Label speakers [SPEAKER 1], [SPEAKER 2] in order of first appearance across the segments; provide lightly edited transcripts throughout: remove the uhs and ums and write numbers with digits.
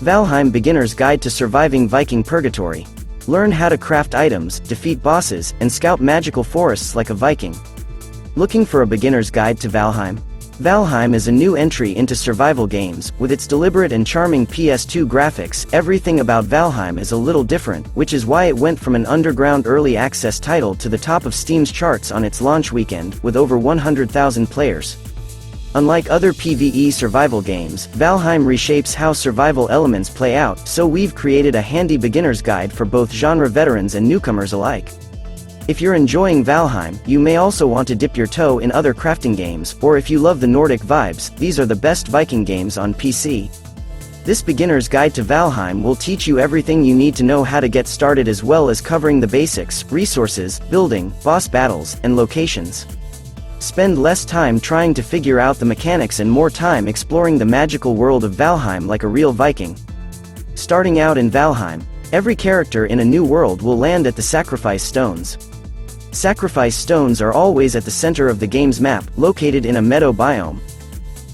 [SPEAKER 1] Valheim Beginner's Guide to Surviving Viking Purgatory. Learn how to craft items, defeat bosses, and scout magical forests like a Viking. Looking for a beginner's guide to Valheim? Valheim is a new entry into survival games. With its deliberate and charming PS2 graphics, everything about Valheim is a little different, which is why it went from an underground early access title to the top of Steam's charts on its launch weekend, with over 100,000 players. Unlike other PvE survival games, Valheim reshapes how survival elements play out, so we've created a handy beginner's guide for both genre veterans and newcomers alike. If you're enjoying Valheim, you may also want to dip your toe in other crafting games, or if you love the Nordic vibes, these are the best Viking games on PC. This beginner's guide to Valheim will teach you everything you need to know how to get started, as well as covering the basics, resources, building, boss battles, and locations. Spend less time trying to figure out the mechanics and more time exploring the magical world of Valheim like a real Viking. Starting out in Valheim, every character in a new world will land at the Sacrifice Stones. Sacrifice Stones are always at the center of the game's map, located in a meadow biome.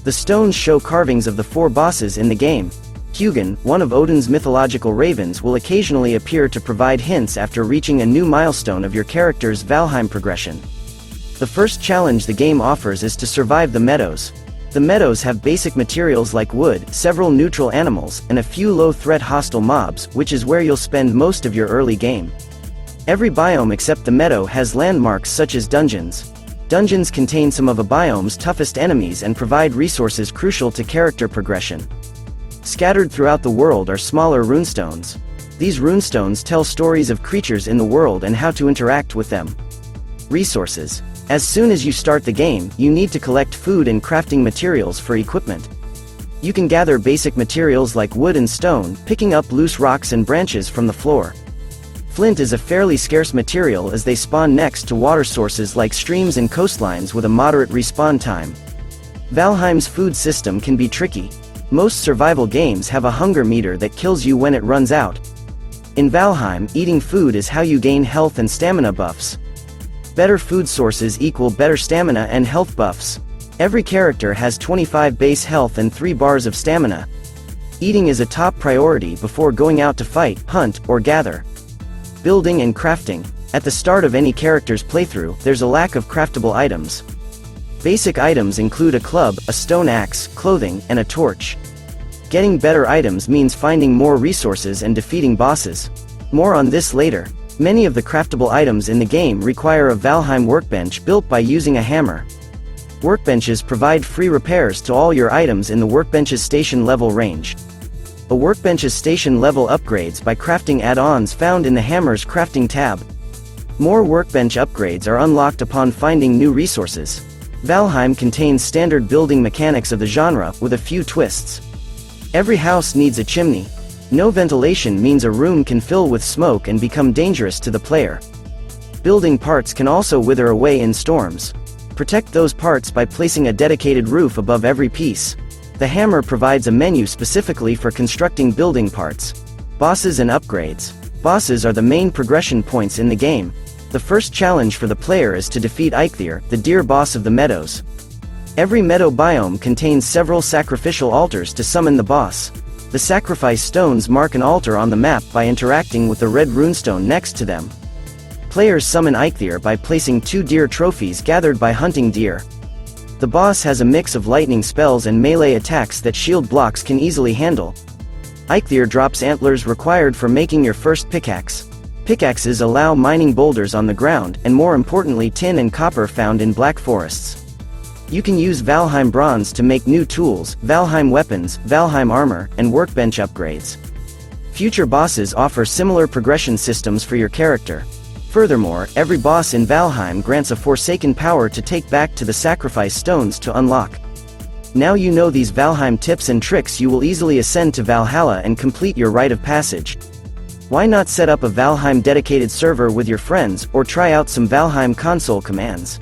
[SPEAKER 1] The stones show carvings of the 4 bosses in the game. Hugin, one of Odin's mythological ravens, will occasionally appear to provide hints after reaching a new milestone of your character's Valheim progression. The first challenge the game offers is to survive the meadows. The meadows have basic materials like wood, several neutral animals, and a few low-threat hostile mobs, which is where you'll spend most of your early game. Every biome except the meadow has landmarks such as dungeons. Dungeons contain some of a biome's toughest enemies and provide resources crucial to character progression. Scattered throughout the world are smaller runestones. These runestones tell stories of creatures in the world and how to interact with them. Resources. As soon as you start the game, you need to collect food and crafting materials for equipment. You can gather basic materials like wood and stone, picking up loose rocks and branches from the floor. Flint is a fairly scarce material as they spawn next to water sources like streams and coastlines with a moderate respawn time. Valheim's food system can be tricky. Most survival games have a hunger meter that kills you when it runs out. In Valheim, eating food is how you gain health and stamina buffs. Better food sources equal better stamina and health buffs. Every character has 25 base health and 3 bars of stamina. Eating is a top priority before going out to fight, hunt, or gather. Building and crafting. At the start of any character's playthrough, there's a lack of craftable items. Basic items include a club, a stone axe, clothing, and a torch. Getting better items means finding more resources and defeating bosses. More on this later. Many of the craftable items in the game require a Valheim workbench built by using a hammer. Workbenches provide free repairs to all your items in the workbench's station level range. A workbench's station level upgrades by crafting add-ons found in the hammer's crafting tab. More workbench upgrades are unlocked upon finding new resources. Valheim contains standard building mechanics of the genre, with a few twists. Every house needs a chimney. No ventilation means a room can fill with smoke and become dangerous to the player. Building parts can also wither away in storms. Protect those parts by placing a dedicated roof above every piece. The hammer provides a menu specifically for constructing building parts. Bosses and upgrades. Bosses are the main progression points in the game. The first challenge for the player is to defeat Eikthyr, the deer boss of the meadows. Every meadow biome contains several sacrificial altars to summon the boss. The sacrifice stones mark an altar on the map by interacting with the red runestone next to them. Players summon Eikthyr by placing 2 deer trophies gathered by hunting deer. The boss has a mix of lightning spells and melee attacks that shield blocks can easily handle. Eikthyr drops antlers required for making your first pickaxe. Pickaxes allow mining boulders on the ground, and more importantly tin and copper found in black forests. You can use Valheim bronze to make new tools, Valheim weapons, Valheim armor, and workbench upgrades. Future bosses offer similar progression systems for your character. Furthermore, every boss in Valheim grants a forsaken power to take back to the sacrifice stones to unlock. Now you know these Valheim tips and tricks, you will easily ascend to Valhalla and complete your rite of passage. Why not set up a Valheim dedicated server with your friends, or try out some Valheim console commands?